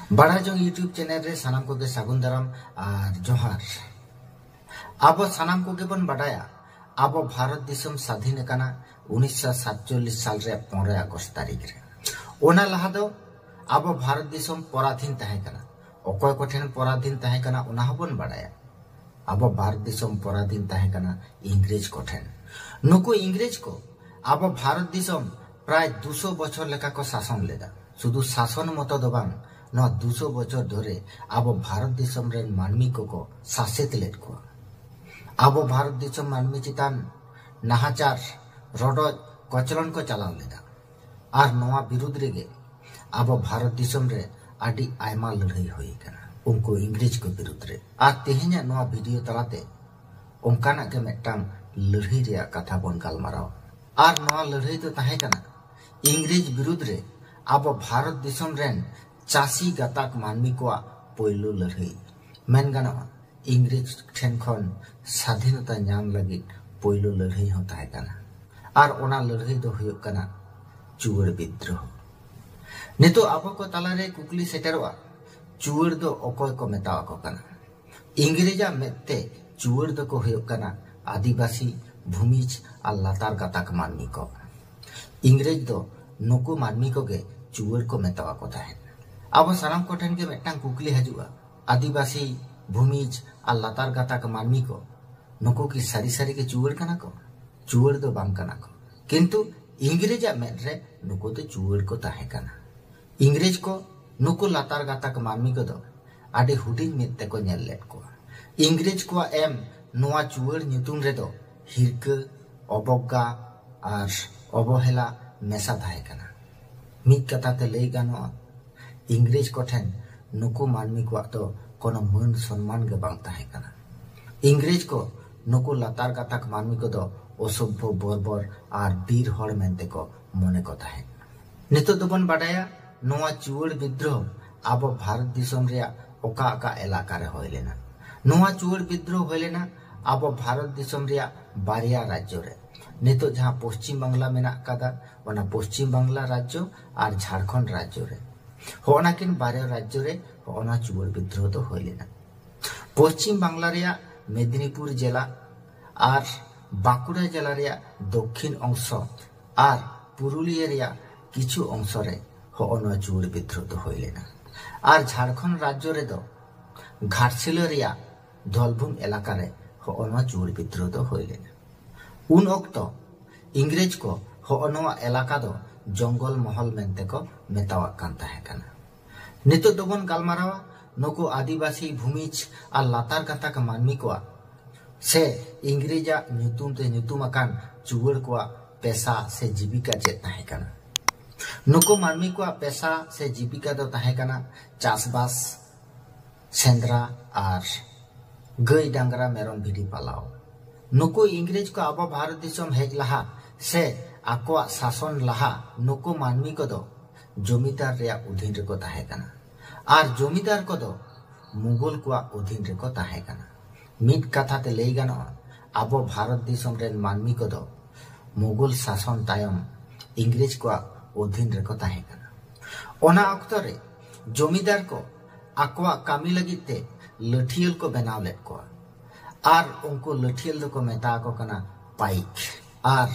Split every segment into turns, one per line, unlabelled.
बड़ा जो YouTube channel रे सानाम को के सागुन दाराम और जोहार। अब सानाम को के बन बढ़ाया अब भारत दिसम स्वाधीन काना 1947 साल रे 15 अगस्त तारीख रे ओना लहा दो अब भारत दिसम पराधीन तहे कना ओकोय को ठेन पराधीन तहे कना ओना हबन बढ़ाया अब भारत दिसम पराधीन तहे कना इंग्रेज को ठेन नुको इंग्रेज को अब भारत दिसम प्राय 200 बछर लेखा को शासन लेदा शुधु शासन मत दो बांग 200 बछर धरे अब भारत दिसम रे मानमी को शासित लेद को अब भारत दिसम मानमी चितान नाहाचार रडो कचलन को चलाव लेदा और नवा विरुद्ध रेगे अब भारत दिसम रे आडी आयमा लड़ाई हुई कना उनको इंग्रेज को विरुद्ध रे और तेहे냐 नवा वीडियो तलाते उनकाना के मेटांग लड़ाई रे कथा बन गालमाराव और नवा लड़ाई तो ताहे कना इंग्रेज विरुद्ध रे अब भारत दिसम रेन चासी गाताक मानमी को पोइलो लड़ाई मेन गाना इंग्रेज ठेन खन स्वाधीनता नाम लगी पोइलो लड़ाई होता है कना और ओना लड़ाई दो हुयुग कना चुवर विद्रोह नितो अब को तालारे कुकली सेटरवा चुवर दो ओकोय को मेतावा को कना इंग्रेजा मेते चुवर दो को हुयुग कना आदिवासी भूमिज और लातार गाताक मानमी को इंग्रेज दो नुकु मानमी को गे चुवर को मेतावा को ताहे अब सानाम को ठेन के मेटांग कुकली हजुआ आदिवासी भूमिज और लातार गाताक मानमी को नुकु की सारी सारी के चुवर कना को चुवर दो बांग कना को किंतु इंग्रेजा मेन रे नुकु तो चुवर को ताहे कना इंग्रेज को नुकु लातार गाताक मानमी को दो आडे हुडिंग मिते को नेल लेट को इंग्रेज को एम नोआ चुवर न्यूतुम रे दो हिरक अबग्गा और अवहेला मेसा ताहे कना मिक कथा ते लई गानो इंग्रेज को ठेन नुकु मानमी को तो कोनो मान सम्मान गे बांग ताहे कना इंग्रेज को नुकु लातार गाताक मानमी को दो असभ्य बर्बर और बीर हड़ मेनते को मने को ताहे नितो दोबन बाडाया नोआ चुवर विद्रोह अब भारत दिसम रे ओका ओका इलाका रे होय लेना नोआ चुवर विद्रोह होय लेना अब भारत दिसम रे बारिया राज्य रे नितो जहां पश्चिम बांग्ला मेना कादा ओना पश्चिम बांग्ला राज्य और झारखंड राज्य रे होना किन बारिया राज्य रे होना चुवर विद्रोह तो होय लेना पश्चिम बांग्ला रे मेदिनीपुर जिला और बांकुड़ा जिला रे दक्षिण अंश और पुरुलिया रे किछु अंश रे होना चुवर विद्रोह तो होय लेना और झारखंड राज्य रे दो घाटशिला रे धलभूम इलाका रे होना चुवर विद्रोह तो होय लेना उन वक्त इंग्रेज को होना इलाका दो जंगल महल मेनते को मेतावा कान ताहे कना नितो दोबन गालमारावा नुकु आदिवासी भूमिज और लातार गाताक मानमी को से इंग्रेजा न्यूतुम ते न्यूतुम अकान चुवर को पेशा से जीविका चेत ताहे कना नुकु मानमी को पेशा से जीविका दो ताहे कना चासबास सेंद्रा और गई डांगरा मेरम भिडी पालाव नुकु इंग्रेज को अब भारत दिसम हेज लहा से आकोआ शासन लहा नुकु मानमी को दो जमीदार रे अधीन रे को ताहे कना और जमीदार को दो मुगल को अधीन रे को ताहे कना मिट कथा ते लई गानो अब भारत दिसम रे मानमी को दो मुगल शासन तायम इंग्रेज को अधीन रे को ताहे कना ओना अक्तो रे जमीदार को आकोआ कामी लगिते लठियल को बनाव लेट को और उनको लठियल दो को मेता को कना पाइक और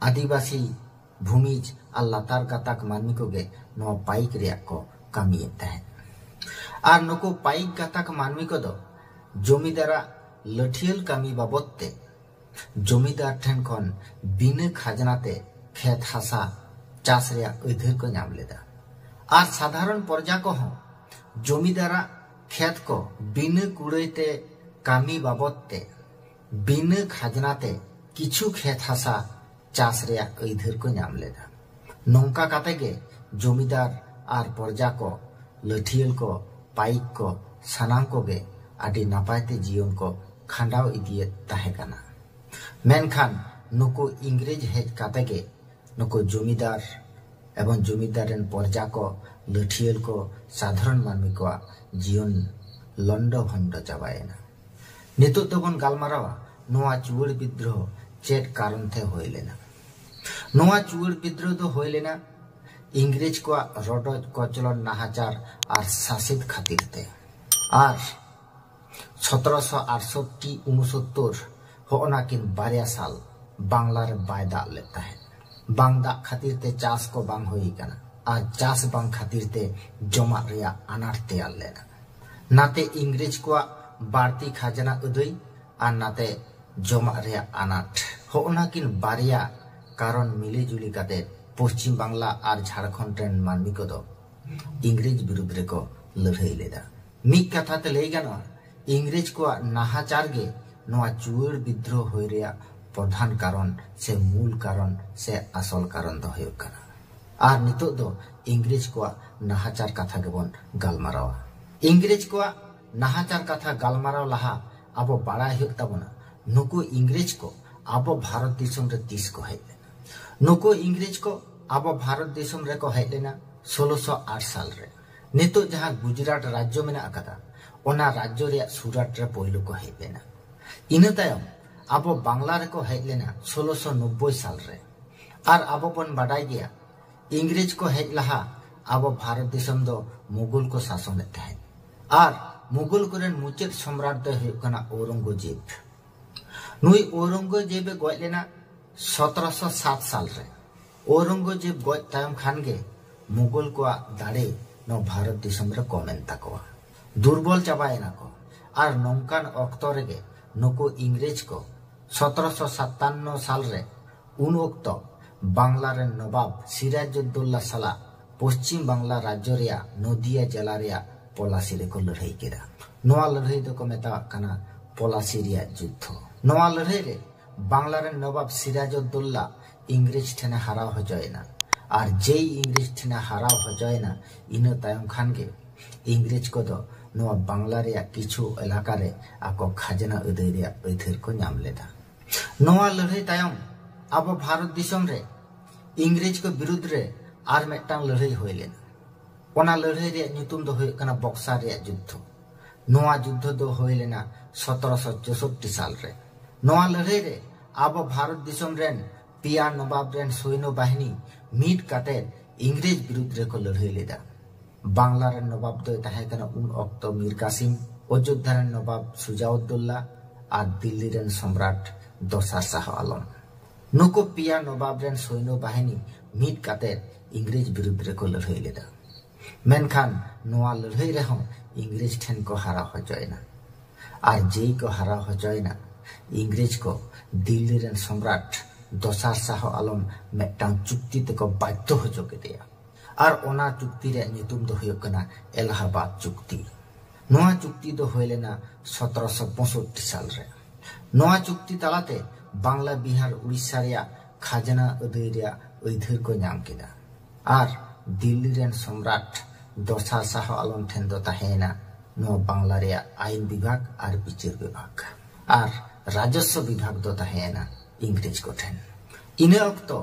आदिवासी भूमिज और लातार गाताक मानमी को गे नो पाइक रे को कामियत है और नुको पाइक गाताक मानमी को दो जमीदारा लठियल कामी बाबते जमीदार ठेन खन बिना खाजनाते खेत हासा चास रे अधीर को नाम लेदा और साधारण प्रजा को हो जमीदारा खेत को बिना कुड़ैते कामी बाबते बिना खाजनाते किछु खेत हासा चास रे अधीर को नाम लेदा नौका काते गे जमीदार और प्रजा को लठियल को पाइक को सानाम को गे आदि नापायते जीवन को खांडाव इदिये ताहे कना मेनखान नुको इंग्रेज हेज काते गे नुको जमीदार एवं जमीदारन प्रजा को लठियल को साधारण मानमी को जीवन लंड भंड चाबायना नितो दोबन गालमारावा नोआ चुवर विद्रोह चेट कारण थे होय लेना नोआ चुवर विद्रोह दो होय लेना इंग्रेज को रडज कचलन नाहाचार और शासित खातिर ते और 1768-69 होना किन बारिया साल बांग्ला रे बाय दाग लेता है बांग दाग खातिर ते चास को बांग होई कना और चास बांग खातिर ते जमा रिया अनाट तैयार लेना नाते इंग्रेज को बाड़ती खाजना उदय और नाते जमा रिया अनाट होना किन बारिया कारण मिले जुली काते पश्चिम बांग्ला और झारखंड रेन मानमी को दो इंग्रेज विरुद्ध रे को लड़ाई लेदा मिक कथा ते लई गानो इंग्रेज को नाहाचार गे नोआ चुवर विद्रोह होय रिया प्रधान कारण से मूल कारण से असल कारण दो होय कना और नितो दो इंग्रेज को नाहाचार कथा गेबन गालमारावा इंग्रेज को नाहाचार कथा गालमाराव लहा आबो बाड़ाय हुय ताबोना नुको इंग्रेज को आबो भारत दिसम रे तीस को हेज लेना नुको इंग्रेज को आबो भारत दिसम रे को हेज लेना 1608 साल रे नितो जहां गुजरात राज्य मेना अकादा ओना राज्य रे सूरत रे पहिलो को हेज लेना इन तायम आबो बांग्ला रे को हेज लेना 1690 साल रे और आबो बन बाडाय गया इंग्रेज को हेज लहा आबो भारत दिसम दो मुगल को शासन लेते हैं और मुगल कोरेन मुचेद सम्राट दो हुय कना औरंगजेब नुई औरंगजेब गय लेना 1707 साल रे औरंगजेब गय तायम खान गे मुगल को दाड़े नो भारत दिसम रे कमेन ताकोआ दुर्बल चाबायना को और नौकान अक्तो रेगे नुको इंग्रेज को 1757 साल रे उन वक्त बांग्ला रे नवाब सिराजुद्दौला साला पश्चिम बांग्ला राज्य रिया नदिया जिला रिया पलासी रे को लड़ाई केदा नोआ लड़ाई दो को मेता कना पलासी रिया युद्ध नोआ लड़ाई रे बांग्ला रे नवाब सिराजुद्दौला इंग्रेज ठेने हारा हो जायना और जेई इंग्रेज ठेने हारा हो जायना इन तायम खान गे इंग्रेज को दो नोआ बांग्ला रिया किछु इलाका रे आको खाजना अदय रिया अधीर को नाम लेदा नोआ लड़ाई तायम आबो भारत दिसम रे इंग्रेज को विरुद्ध रे आर मेटांग लड़ाई होय लेना ओना लड़ाई रे नुतुम दो होय कना बक्सर रे युद्ध नोआ युद्ध दो होय लेना 1764 साल रे नोआ लड़ाई रे आबो भारत दिसम रेन पिया नवाब रेन सैन्य बाहिनी मीट काते इंग्रेज विरुद्ध रे को लड़ाई लेदा बांग्ला रेन नवाब दो ताहे कना उन अक्तो मीर कासिम अयोध्या रेन नवाब सुजाउद्दौला और दिल्ली रेन सम्राट दोसार शाह आलम नुको पिया नवाब रेन सैन्य बाहिनी मीट काते इंग्रेज विरुद्ध रे को लड़ाई लेदा मेनखान नोआ लड़ाई रे हो इंग्रेज ठेन को हारा हो जायना और जेई को हारा हो जायना इंग्रेज को दिल्ली रेन सम्राट दोसार शाह आलम मेटांग चुक्ति ते को बाध्य हो जोगे दिया और ओना चुक्ति रे नितुम दो हुयो कना इलाहाबाद चुक्ति नोआ चुक्ति दो होय लेना 1765 साल रे नोआ चुक्ति तालाते बांग्ला बिहार उड़ीसा रिया खाजना अदय रिया अधीर को नाम केदा और दिल्ली रेन सम्राट दोसार शाह आलम ठेन दो ताहेना नो बांग्ला रिया आईन विभाग और विचार विभाग और राजस्व विभाग दो ताहेना इंग्रेज को ठेन इन अक्तो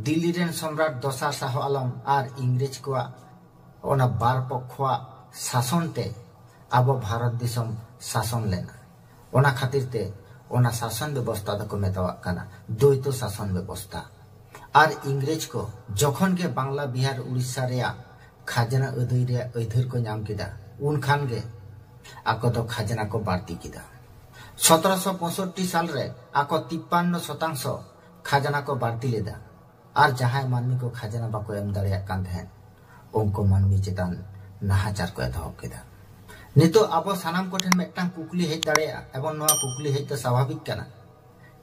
दिल्ली रेन सम्राट दोसार शाह आलम और इंग्रेज को ओना बार पक्षवा शासन ते आबो भारत दिसम शासन लेना ओना खातिर ते ओना शासन व्यवस्था दो को मेतावा कना द्वैत शासन व्यवस्था और इंग्रेज को जखन के बांग्ला बिहार उड़ीसा रिया खाजना अदय रिया अधीर को नाम केदा उन खान गे आको दो खाजना को बाड़ती केदा 1765 साल रे आको 53% खाजना को बाड़ती लेदा और जहां मानमी को खाजना बाको एम दाड़िया कान तहेन उनको मानमी चेतान नाहाचार को एतहब केदा नितो आबो सानाम को ठेन मेटांग कुकली हेज दाड़िया एवं नोआ कुकली हेज तो स्वाभाविक कना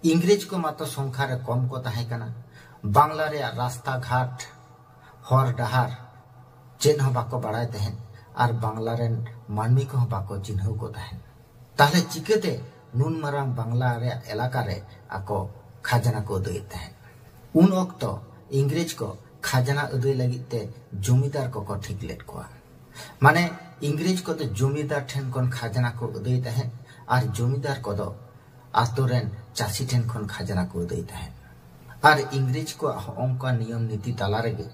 इंग्रेज को मात्र संख्या रे कम को ताहे कना बांग्ला रे रास्ता घाट हर डहार चेन हो बाको बाड़ाय तहेन और बांग्ला रेन मानमी को बाको चिन्ह को तहेन ताहले चिकेते नुन मारांग बांग्ला रे इलाका रे आको खाजना को अदय तहेन उन अक्तो इंग्रेज को खाजना अदय लगिते जमीदार को ठीक लेट को माने इंग्रेज को तो जमीदार ठेन कोन खाजना को अदय तहेन और जमीदार को दो आतो रेन चासी ठेन कोन खाजना को अदय तहेन और इंग्रेज को अंका नियम नीति ताला रेगे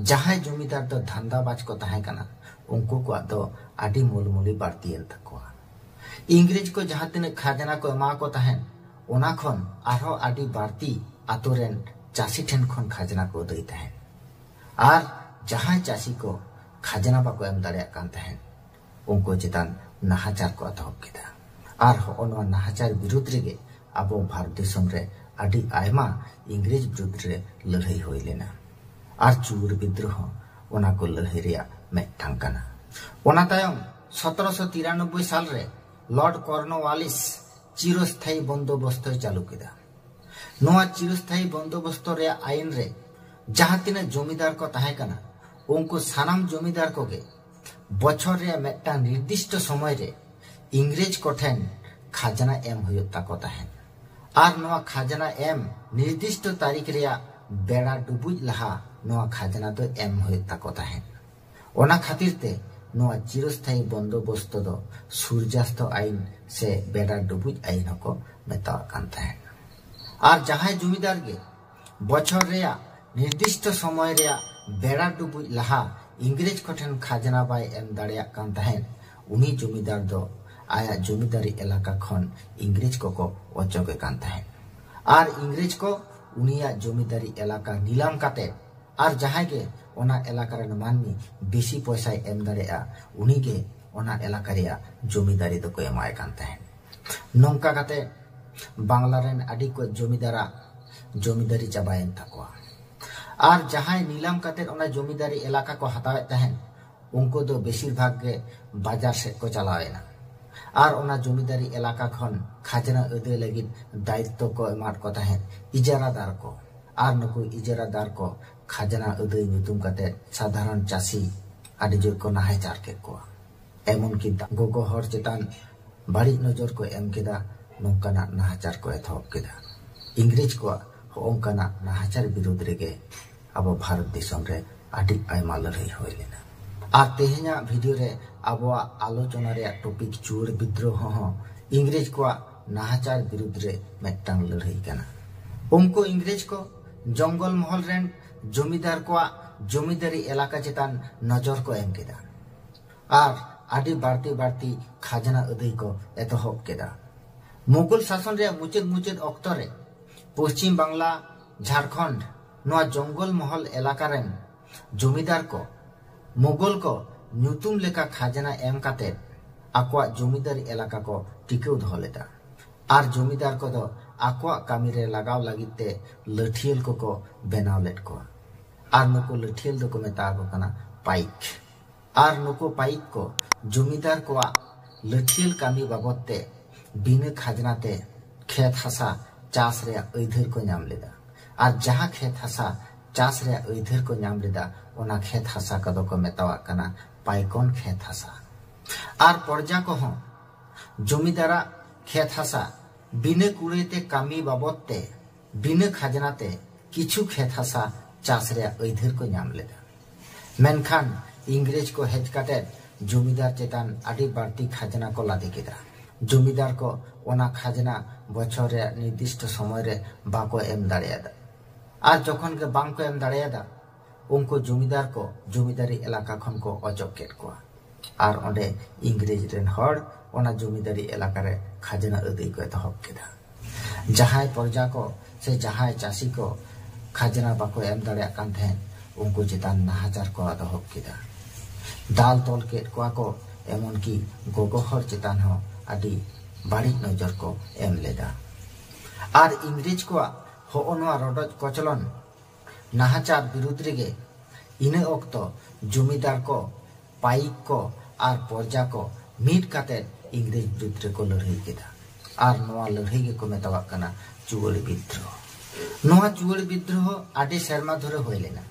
जहां जमीदार दो धंधाबाज को ताहे कना उनको को दो आडी मूलमूली बाड़ती एन तकोआ इंग्रेज को जहां तिने खाजना को एमा को ताहेन ओना खन आरो आडी बाड़ती आतो रेन चासी ठेन खन खाजना को अदय ताहेन और जहां चासी को खाजना बाको एम दाड़े कान तहन उनको चितान नाहाचार को अतहब किदा और होनो नाहाचार विरुद्ध रे अब भारत देशम रे आदि आयमा इंग्रेज विरुद्ध रे लड़ाई होई लेना और चूर विद्रोह ओना को लड़ाई रे मेटांग कना ओना तायम 1793 साल रे लॉर्ड कॉर्नवालिस चिरस्थायी बंदोबस्त चालू किदा नोआ चिरस्थायी बंदोबस्त रे आईन रे जहां तिना जमीदार को ताहे कना उनको सानाम जमीदार को गे बछर रे मेटा निर्दिष्ट समय रे इंग्रेज को ठेन खाजना एम हुयुता को ताहे और नोआ खाजना एम निर्दिष्ट तारीख रे बेड़ा डुबुज लहा नोआ खाजना तो एम हुयुता को ताहे ओना खातिर ते नोआ चिरस्थायी बंदोबस्त दो सूर्यास्त आईन से बेड़ा डुबुज आईन को मेता कान ताहे और जहां जमीदार गे बछर रे निर्दिष्ट समय रे बेड़ा डुबुज लहा इंग्रेज को ठेन खाजना बाय एम दाड़िया कान ताहेन उनी जमीदार दो आया जमीदारी इलाका खन इंग्रेज को अचोगे कान ताहेन और इंग्रेज को उनिया जमीदारी इलाका नीलाम काते और जहां के ओना इलाका रे मानमी बेसी पैसा एम दाड़िया उनी के ओना इलाका रे जमीदारी दो को एमाय कान ताहेन नोंका काते बांग्ला रेन आदि को जमीदारा जमीदारी चाबायन ताकोआ और जहां नीलाम काते ओना जमीदारी इलाका को हतावे तहन उनको दो बेसिर भाग के बाजार से को चलावेना और ओना जमीदारी इलाका खन खाजना अदे लगी दायित्व को एमाट को तहन इजारादार को और नुकु इजारादार को खाजना अदे नितुम काते साधारण चासी आदि जोर को नाहाचार के को एमन की गोगो हर चेतान बाड़ी नजर को एम केदा नोंकाना नाहाचार को एथोब केदा इंग्रेज को होंकाना नाहाचार विरुद्ध रे अब भारत देशम रे आदि आयमा लड़ाई होय लेना और तेहेना वीडियो रे अब आलोचना रे टॉपिक चूर विद्रोह हो इंग्रेज को नाहाचार विरुद्ध रे मेटांग लड़ाई कना उनको इंग्रेज को जंगल महल रेन जमीदार को जमीदारी इलाका चेतान नजर को एम केदा और आदि बाड़ती बाड़ती खाजना अदई को एतहब केदा मुगल शासन रे मुचेद अक्तो रे पश्चिम बांग्ला झारखंड नोआ जंगल महल इलाका रेन जमीदार को मुगल को नुतुम लेका खाजना एम काते आकवा जमीदारी इलाका को टिकेउ दो लेदा और जमीदार को दो आकवा कामी रे लगाव लागिते लठियल को बेनाव लेट को और नुको लठियल दो को मेता को कना पाइक और नुको पाइक को जमीदार को लठियल कामी बाबते बिना खाजना ते खेत हसा चास रे अधर को नाम लेदा और जहां खेत हसा चास रे अधर को नाम लेदा ओना खेत हसा कदो को मेतावा कना पाइकोन खेत हसा और पर्जा को हो जमीदारा खेत हसा बिना कुड़ेते कामी बाबते बिना खाजना ते किछु खेत हसा चास रे अधर को नाम लेदा मेनखान इंग्रेज को हेज काटे जमीदार चेतान आदि बाड़ती खाजना को लादे केदा जमीदार को ओना खाजना बछर रे निर्दिष्ट समय रे बाको एम दाड़ेयादा और जखन के बांग को एम दाड़ेयादा उनको जमीदार को जमीदारी इलाका खन को अचक केट को और ओंडे इंग्रेज रेन हर ओना जमीदारी इलाका रे खाजना अदई को एतहब केदा जहां प्रजा को से जहां चासी को खाजना बाको एम दाड़ेया कान थे उनको चेतान नाहाचार को एतहब केदा दाल तोल केट को एमन की गोगोहर चेतान हो आदि बाड़ी नजर को एम लेदा और इंग्रेज को होनवा रडज कचलन नाहाचार विरुद्ध रे इने ओक्तो जमीदार को पाइक को और प्रजा को मीट काते इंग्रेज विरुद्ध रे को लड़ाई केदा और नवा लड़ाई के को मेतावा कना चुवड़ विद्रोह नवा चुवड़ विद्रोह आदि शर्मा धरे होय लेना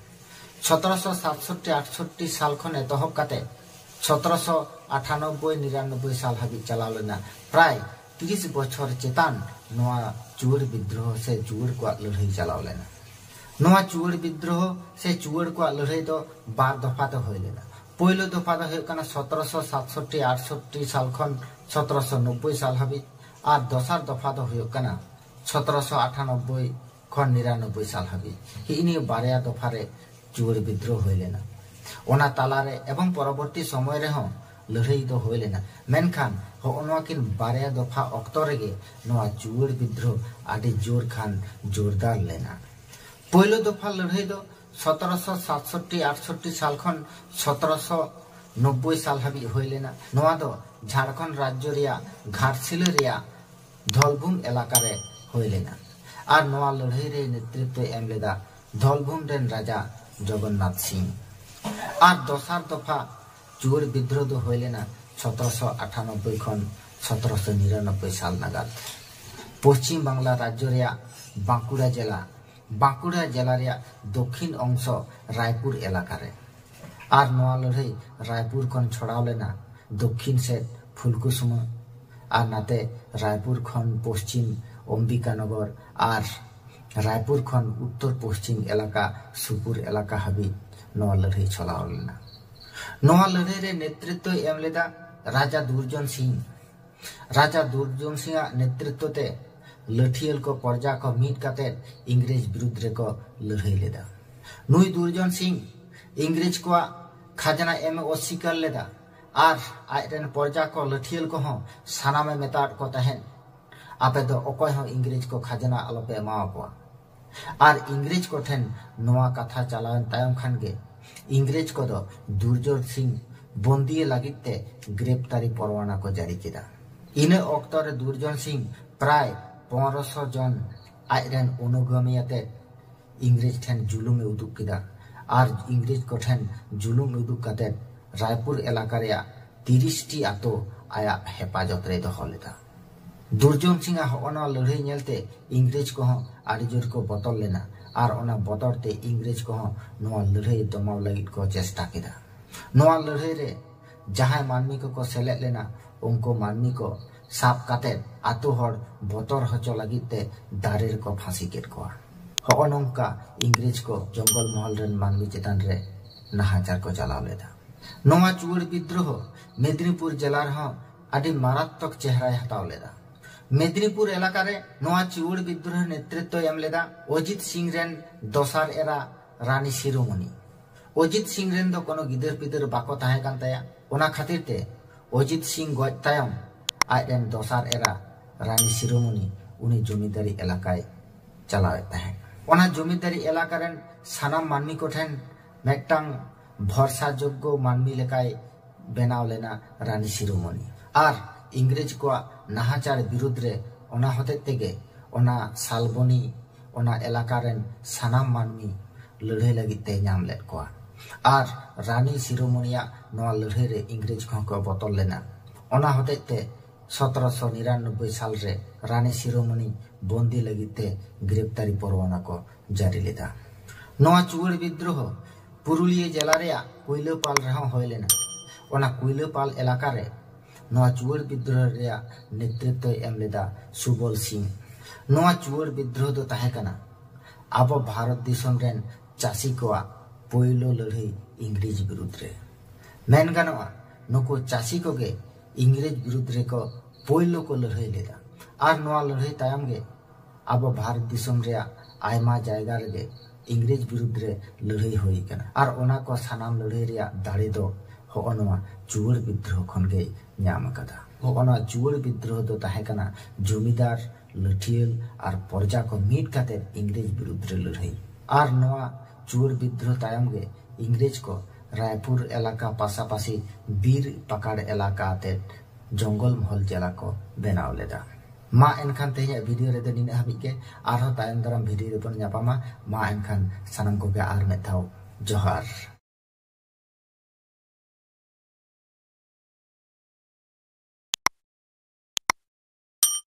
1767-68 साल खन एतहब काते 1798-99 साल हाबी चलाव लेना प्राय 30 बछर चेतान नोआ चुवड़ विद्रोह से चुवड़ को लड़ाई चलाव लेना नोआ चुवड़ विद्रोह से चुवड़ को लड़ाई दो बार दफा तो होय लेना पहलो दफा दो होय कना 1767-68 साल खन 1790 साल हाबी और दोसर दफा दो होय कना 1798 खन 99 साल हाबी इनी बारया दफा रे चुवड़ विद्रोह होय लेना ओना तालारे एवं परवर्ती समय रे हो लड़ाई दो होय लेना मेनखान होनवा किन बारया दफा अक्तो रेगे नोआ चुवड़ विद्रोह आदि जोर खान जोरदार लेना पहलो दफा लड़ाई दो 1767-68 साल खन 1790 साल हाबी होय लेना नोआ दो झारखंड राज्य रिया घाटशिला रिया धौलभूम इलाका रे होय लेना और नोआ लड़ाई रे नेतृत्व एम लेदा धौलभूम रेन राजा जगन्नाथ सिंह और दोसार दफा चुवर विद्रोह दो होय लेना 1798 खन 1799 साल नागाद पश्चिम बांगला राज्य रिया बांकुड़ा जिला रिया दक्षिण अंश रायपुर इलाका रे और नोआ लड़ाई रायपुर खन छड़ाव लेना दक्षिण से फुलकुसुमा और नाते रायपुर खन पश्चिम अंबिकानगर और रायपुर खन उत्तर पश्चिम इलाका सुपुर इलाका हाबी नोआ लड़ाई चलाव लेना नोआ लड़ाई रे नेतृत्व एम लेदा राजा दुर्जन सिंह नेतृत्व ते लठियल को प्रजा को मीट काते इंग्रेज विरुद्ध रे को लड़ाई लेदा नुई दुर्जन सिंह इंग्रेज को खाजना एम अस्वीकार लेदा और आयरन प्रजा को लठियल को हो साना में मेताड़ को तहन आपे दो अकोय हो इंग्रेज को खाजना आलोपे एमाव को और इंग्रेज को ठेन नोआ कथा चलावन तायम खान गे इंग्रेज को दो दुर्जन सिंह बंदी लगिते ग्रेप्तारी परवाना को जारी किया इन अक्तो रे दुर्जन सिंह प्राय 1500 जन आयरन अनुगामियाते इंग्रेज ठेन जुलुम उदुक किया और इंग्रेज को ठेन जुलुम उदुक काते रायपुर इलाका रे 30 टी आतो आया हेफाजत रे दोहो लेदा दुर्जन सिंह होना लड़ाई नेलते इंग्रेज को आड़ी जोर को बतल लेना और ओना बतरते इंग्रेज को नोआ लड़ाई दमाव लगित को चेष्टा किया नोआ लड़ाई रे जहां मानमी को सेलेद लेना उनको मानमी को साप काते आतो हर बतर हचो लगिते दारेर को फांसी केट को नोंका इंग्रेज को जंगल महल रेन मानमी चेतान रे नाहाचार को चलाव लेदा नोआ चुवर विद्रोह मेदिनीपुर जिला रे आदि मारात्मक चेहरा हताव लेदा मेदिनीपुर इलाका रे नोआ चुवर विद्रोह नेतृत्व एम लेदा अजित सिंह रेन दोसार एरा रानी शिरोमणि अजित सिंह रेन दो कोनो गिदर पिदर बाको ताहे कान ताया ओना खातिर ते अजित सिंह गज तायम आयरन दोसार एरा रानी शिरोमणि उनी जमीदारी इलाकाय चलावे ताहे ओना जमीदारी इलाका रेन सानाम मानमी को ठेन मेटांग भरसा योग्य मानमी लेकाय बेनाव लेना रानी शिरोमणि और इंग्रेज को नाहाचार विरुद्ध रे ओना होते तेगे ओना सालबनी ओना इलाका रेन सानाम मानमी लड़ाई लगित ते नाम लेत को और रानी शिरोमणिया नोआ लड़ाई रे इंग्रेज को बतल लेना ओना होते ते 1799 साल रे रानी शिरोमणि बंदी लगित ते गिरफ्तारी परवाना को जारी लेदा नोआ चुवर विद्रोह पुरुलिया जिला रे कोइलापाल रे होय लेना ओना कोइलापाल इलाका रे नोआ चुवर विद्रोह रे नेतृत्व एम लेदा सुबल सिंह नोआ चुवर विद्रोह दो ताहे कना अब भारत दिसम रेन चासी को पहिलो लड़ाई इंग्रेज विरुद्ध रे मेन गानोआ नुको चासी को गे इंग्रेज विरुद्ध रे को पहिलो को लड़ाई लेदा और नोआ लड़ाई तायम गे अब भारत दिसम रे आयमा जायगा रे इंग्रेज विरुद्ध रे लड़ाई होई कना और ओना को सानाम लड़ाई रे दाड़े दो होनोआ चुवर विद्रोह खन गे न्याम कदा होना चुवर विद्रोह दो ताहे कना जमीदार लठियल और प्रजा को मीट काते इंग्रेज विरुद्ध रे लड़ाई और नोआ चुवर विद्रोह तायम गे इंग्रेज को रायपुर इलाका पासापासी बीर पकड़ इलाका आते जंगल महल जिला को बेनाव लेदा मा एनखान तेज वीडियो रे दिन हाबी के आरो तायम दाराम वीडियो रे बन न्यापामा मा एनखान सानाम को गे आर मेथाव जोहार।